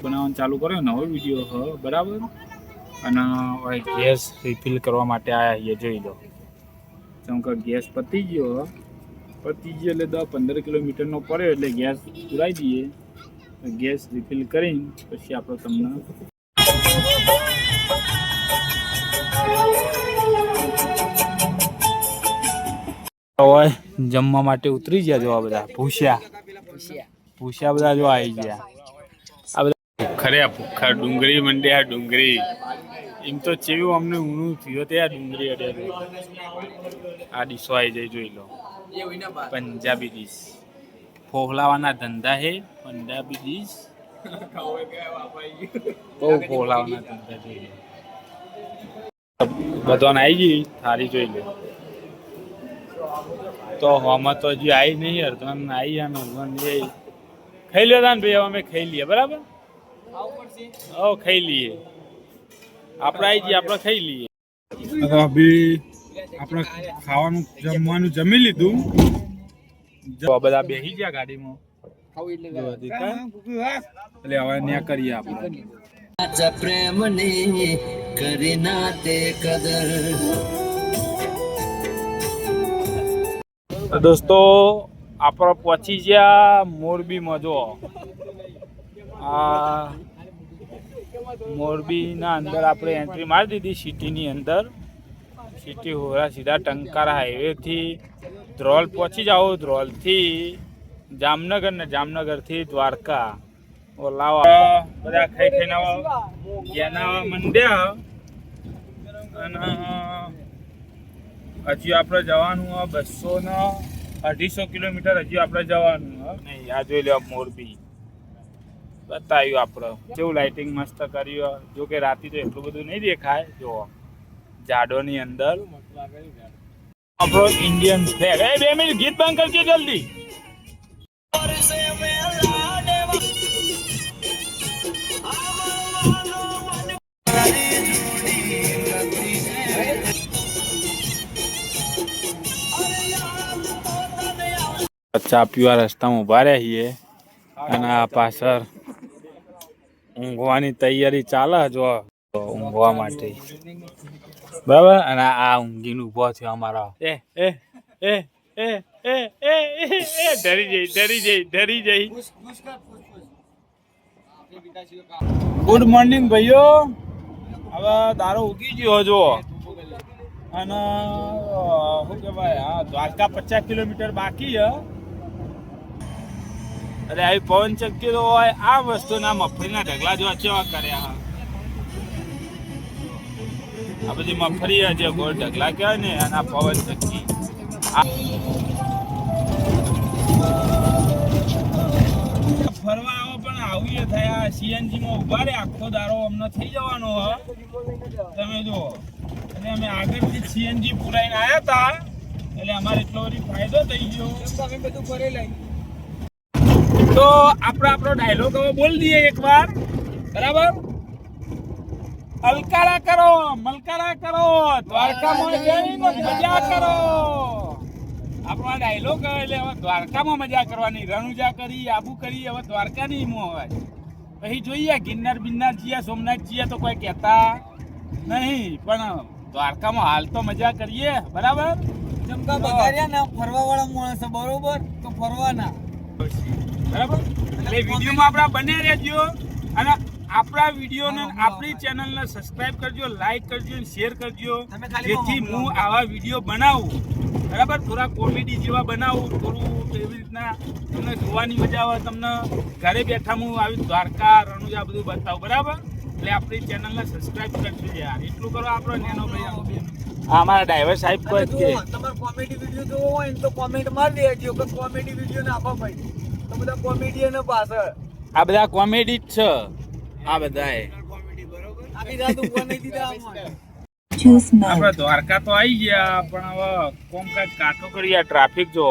બનાવવાનું ચાલુ કર્યો, નવો વિડીયો હ બરાબર. અને ગેસ રિફિલ કરવા માટે આવ્યા છીએ, જોઈ લો. જેમ કે ગેસ પતી ગયો એટલે 10-15 કિલોમીટરનો પડ્યો એટલે ગેસ પુરાઈ દઈએ. ગેસ રિફિલ કરીને પછી આપણે તમને જમવા માટે ઉતરી ગયા. જો આ બધા ભૂસ્યા બધા જો આવી ગયા. આ બધા ભૂખા ડુંગળી મંડ્યા. ડુંગળી એમ તો ચેવું અમને ઊનું થયું તે આ ડુંગળી અડે. આ ડીશો આવી જાય, જોઈ લો. પંજાબી ડીશ, ફોહલાવાના ધંધા હે. પંજાબી ડીશ બહુ ફોહલાવાના ધંધા, જોઈ લો. બધાને આવી ગઈ થાળી, જોઈ લો. તો હવામાં તો હજી આવી નહીં યાર. તો આવી ને ખાઈ લે ને ભાઈ. અમે ખાઈ લઈએ બરાબર. ખાઈ લઈએ આપણે. આવી જઈએ આપણે, ખાઈ લઈએ. આપણે ખાવાનું જમવાનું જમી લીધું. બધા બેસી ગયા ગાડીમાં એટલે હવે ન્યા કરીએ આપણે. દોસ્તો આપણે પહોંચી ગયા મોરબીમાં. જો આ મોરબીના અંદર આપણે એન્ટ્રી મારી દીધી સિટીની અંદર. સિટી હોરા સીધા ટંકારા હાઈવેથી ધ્રોલ પહોંચી જાઓ. ધ્રોલથી જામનગર ને જામનગરથી દ્વારકા. લાવા બધા ખાઈ ખાઈને ગયા મંડ્યા. અને હજી આપણે જવાનું 200-250 કિલોમીટર હજી આપણે જવાનું નહીં. આ જોઈ લો મોરબી બતાવ્યું આપણે. કેવું લાઇટિંગ મસ્ત કર્યું. જો કે રાતે તો એટલું બધું નહીં દેખાય. જો જાડોની અંદર આપણો ઇન્ડિયન ફ્લેગ. 2 મિનિટ ગીત બંધ કરજો જલ્દી. ચા પીવા રસ્તામાં ઉભા રહ્યા છીએ. અને આ પાછળ ઊંઘવાની તૈયારી ચાલે. જો ઊંઘવા માટે બરાબર. અને આ ઊંઘીને ઉભો થયો અમારો. ડરી જઈ. ગુડ મોર્નિંગ ભાઈઓ. હવે દારો ઉગી ગયો. જો અને શું કહેવાય, હા દ્વારકા 50 કિલોમીટર બાકી છે. અરે આવી પવન ચક્કી તો હોય. આ વસ્તુના મગફળીના ઢગલા જો કેવા કર્યા. આ બધી મગફળી જે ગોળ ઢગલા કહેવાય ને, અને આ પવન ચક્કી. ફરવા આવો પણ આવું થયા. સીએનજી માં ઉભા રે આખો દારો અમને થઈ જવાનો હ. તમે જુઓ. અને અમે આગળથી સીએનજી પુરાઈને આવ્યા હતા એટલે અમારે એટલો બધી ફાયદો થઈ ગયો. તમે બધું કરે લઈ તો આપણો ડાયલોગ હવે બોલ દઈએ એકવાર બરાબર. અલકારા કરો, મલકારા કરો, દ્વારકામાં જઈને મજા કરો. આપણો આ ડાયલોગ એટલે હવે દ્વારકામાં મજા કરવાની. રણુજા કરી, આબુ કરી, હવે દ્વારકા નહીં હોય. પછી જોઈએ ગિરનાર બિરનાર જઈએ, સોમનાથ જઈએ તો કોઈ કહેતા નહીં. પણ દ્વારકામાં હાલ તો મજા કરીએ બરાબર. જમકા બગાડ્યા ને ફરવા વાળા માણસ બરોબર તો ફરવાના બરાબર. એટલે વિડીયોમાં આપણા બને રહેજો. અને આપણા વિડીયોને આપણી ચેનલને સબસ્ક્રાઇબ કરજો, લાઈક કરજો, શેર કરજો. જેથી હું આવા વિડીયો બનાવું બરાબર. થોડા કોમેડી જેવા બનાવું. થોડું એવી રીતના તમને જોવાની મજા આવે. તમને ઘરે બેઠા હું આવી દ્વારકા રણુજા બધું બતાવું બરાબર. એટલે આપણી ચેનલને સબસ્ક્રાઇબ કરજો યાર. એટલું કરો. આપણો નેનો ભાઈ અમારા ડ્રાઈવર સાહેબ કહે છે તમારે કોમેડી વિડીયો જોવો હોય ને તો કોમેન્ટ મારી દેજો કે કોમેડી વિડીયો ના આપો ભાઈ. તો બધા કોમેડિયનો પાછળ આ બધા કોમેડી જ છે. આ બધા આપણે દ્વારકા તો આવી ગયા પણ હવે કોમકાજ કાઠો કરી. ટ્રાફિક જો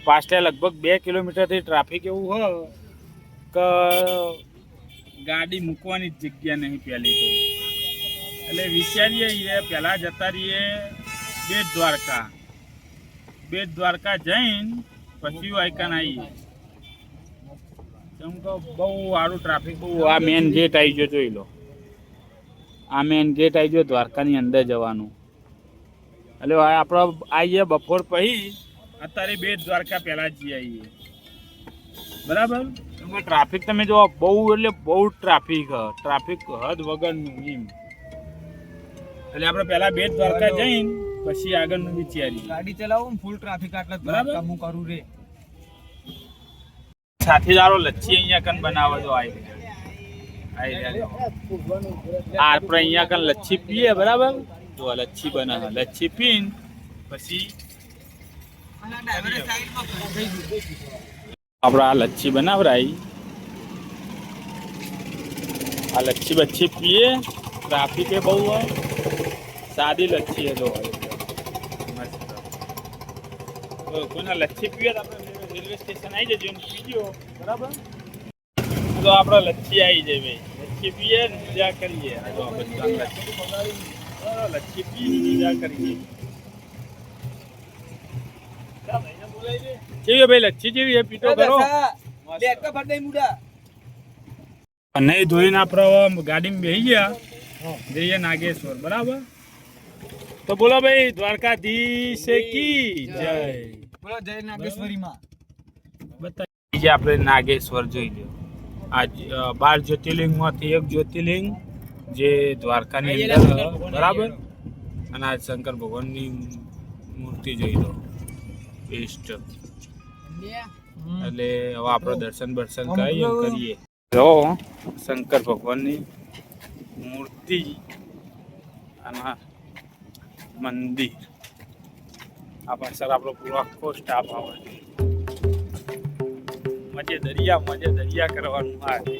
પાછળ લગભગ 2 કિલોમીટરથી ટ્રાફિક એવું હોય કે ગાડી મૂકવાની જ જગ્યા નહીં. પહેલી તો એટલે વિચારીએ પહેલા જતા રહીએ બેટ દ્વારકા. બેટ દ્વારકા જઈને પછી વાયકાન આવીએ. કેમ કે બહુ સારું ટ્રાફિક બહુ. આ મેન ગેટ આવી ગયો, જોઈ લો. આ મેન ગેટ આવી ગયો દ્વારકાની અંદર જવાનું. એટલે આપણે આવીએ બપોર પછી. અત્યારે બેટ દ્વારકા પહેલા જઈ આવીએ, બરાબર. એમાં ટ્રાફિક તમે જો બહુ એટલે બહુ ટ્રાફિક હદ વગરનું એમ. એટલે આપણે પહેલા બેટ દ્વારકા જઈને પછી આગળનું વિચારીએ. ગાડી ચલાવું ફૂલ ટ્રાફિક આટલા બરાબર હું કરું રે. સાથીદારો લચ્છી અહીંયા કન બનાવે તો આપણે અહીંયા કન લચ્છી પીએ, બરાબર. તો લચ્છી બનાવે, લચ્છી પીને પછી આપણે આ લચ્છી બનાવરાઈ. આ લચ્છી બચ્છી પીએ. ટ્રાફિક એ બહુ હોય. સાદી લચ્છી જો મસ્ત. કોઈના લચ્છી પીએ તો આપણે રેલવે સ્ટેશન આવી જજો, પીજો, બરાબર. તો આપણે લચ્છી આવી જાય ભાઈ. લચ્છી પીએ ને મજા કરીએ. લચ્છી પીએ મજા કરીએ. કેવી ભાઈ લચ્છી જેવી પીતો કરો. નહીં ધોઈને આપણે ગાડીમાં બેસી ગયા, જઈએ નાગેશ્વર, બરાબર. તો બોલો ભાઈ, દ્વારકાધીશ કી જય. બોલો જય નાગેશ્વરીમાં. બતાવીએ આપણે નાગેશ્વર જોઈ લો. આ 12 જ્યોતિર્લિંગમાંથી એક જ્યોતિર્લિંગ જે દ્વારકાની અંદર, બરાબર. અને આ શંકર ભગવાનની મૂર્તિ જોઈ લો, બેસ્ટ. એટલે હવે આપણે દર્શન કરીએ. જો શંકર ભગવાનની મૂર્તિ અને મંદિર. આ પાછળ આપણો પૂરો આખો સ્ટાફ આવે છે. મજે દરિયા કરવાનું આ છે.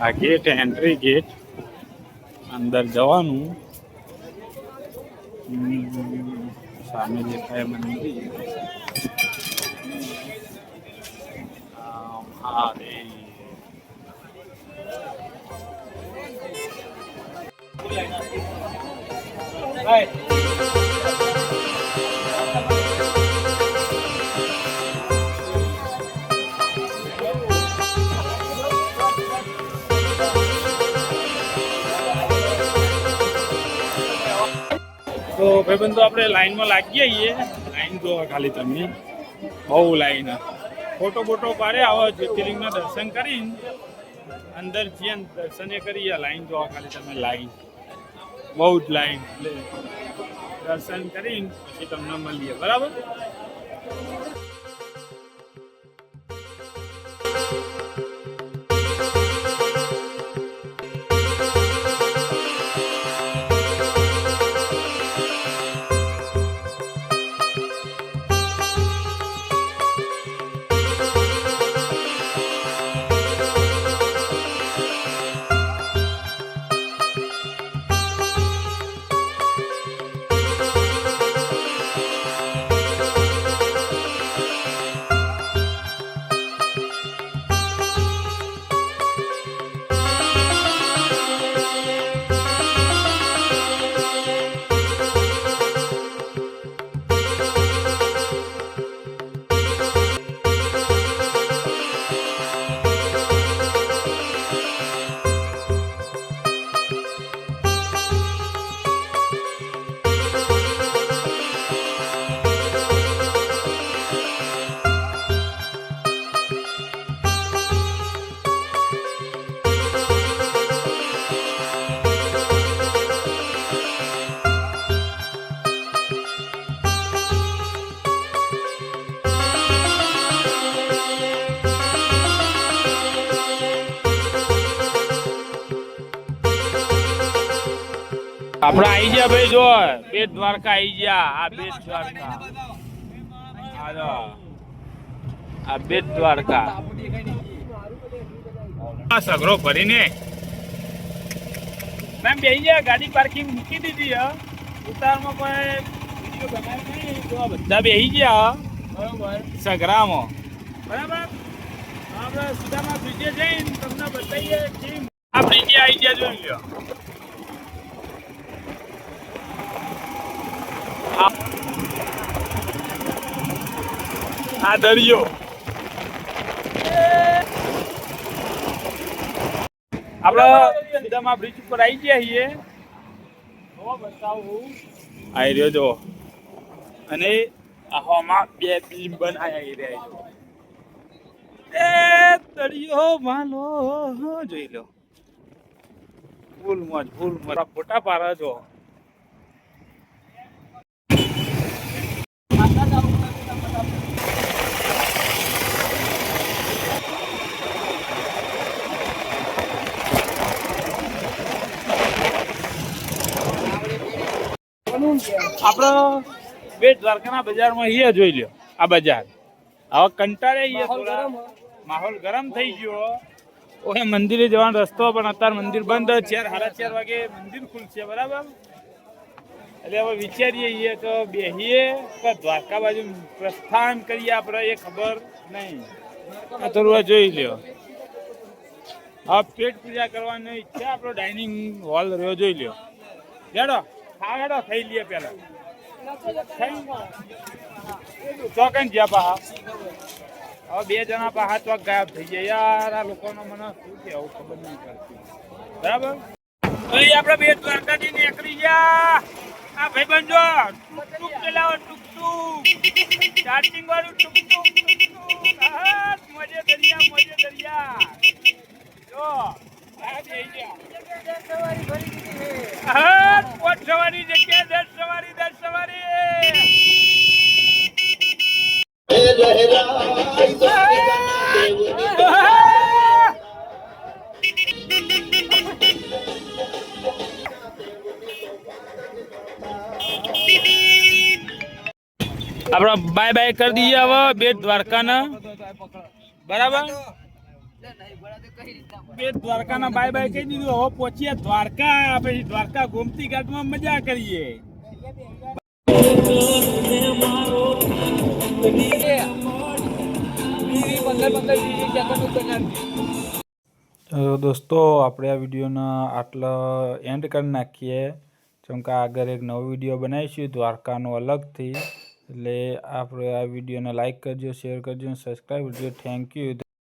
આ ગેટ, એન્ટ્રી ગેટ. અંદર જવાનું. સામે દેખાય મંદિર. તો ભાઈબંધો આપણે લાઈનમાં લાગી આવીએ. લાઈન જોવા ખાલી તમે, બહુ લાઈન. ફોટો પાડે, આવા જ્યોતિર્લિંગના દર્શન કરીને અંદર જઈએ, દર્શને કરીએ. લાઈન જોવા ખાલી તમે, લાઈન બહુ જ લાઈન. એટલે દર્શન કરીને પછી તમને મળીએ, બરાબર. આપણે આવી ગયા ભાઈ, જો બેટ દ્વારકા આવી ગયા. આ બેટ દ્વારકા, આ બેટ દ્વારકા. આ સગરો ભરીને મેમ બેસી ગયા. ગાડી પાર્કિંગ મૂકી દીધી હ. ઉતારમાં કોઈ વિડીયો બનાવ્યો નહીં. તો બધા બેસી ગયા બરોબર સગરામાં. બરાબર, આપણે સુદામા બ્રિજે જઈને તમને બતાવીએ કે આ બ્રિજે આવી ગયા. જોઈ લો આ દરિયો. આપણે સુદામા બ્રિજ ઉપર આવી ગયા છીએ. આવી રહ્યો જો, અને આમાં બે બીમ બનાવી રહ્યા છે. એ દરિયો માલો જોઈ લો. ફૂલ મોજ ફોટા પાડે છો. આપડે બેટ દ્વારકાના બજારમાં અહીંયા જોઈ લ્યો. આ બજાર હવે કંટાળે માહોલ ગરમ થઈ ગયો. ઓહે મંદિરે જવાનો રસ્તો, પણ અત્યારે મંદિર બંધ. 4:30 વાગે મંદિર ખુલશે. બરાબર, એટલે હવે વિચારીએ કે બેહીએ કે દ્વારકા બાજુ પ્રસ્થાન કરીએ. આપણે એ ખબર નહીં. આ થોડું જોઈ લ્યો. હવે પેટ પૂજા કરવાની ઈચ્છા. આપણો ડાઇનિંગ હોલ રહ્યો જોઈ લ્યો. હેડો હેડો ખાઈ લઈએ. પેલા ચોકન જ્યાં પાહા હવે 2 જણા પાહા ચોક ગાયબ થઈ ગયા. યાર આ લોકોનો મને શું કહેવું ખબર નહીં પડતી. બરાબર, અહીં આપણે બેટ દ્વારકાથી નીકળી ગયા. આ ભાઈબંધ જો ટુક ચલાવો, ટુક ચાર્જિંગ વાળું ટુક. મજે દરિયા જો પોટ સવારી જગ્યા 10 સવારી. આપણે બાય બાય કરી દઈએ હવે બેટ દ્વારકાના. બરાબર, બેટ દ્વારકાના બાય બાય કહી દીધું. હવે પહોંચીએ દ્વારકા. પછી દ્વારકા ગોમતી ઘાટમાં મજા કરીએ. દોસ્તો, આપણે આ વિડીયોના આટલા એન્ડ કરી નાખીએ. જેમ કે આગળ એક નવો વિડીયો બનાવીશું દ્વારકાનો અલગથી. એટલે આપણે આ વિડીયોને લાઈક કરજો, શેર કરજો, સબસ્ક્રાઈબ કરજો. Thank you.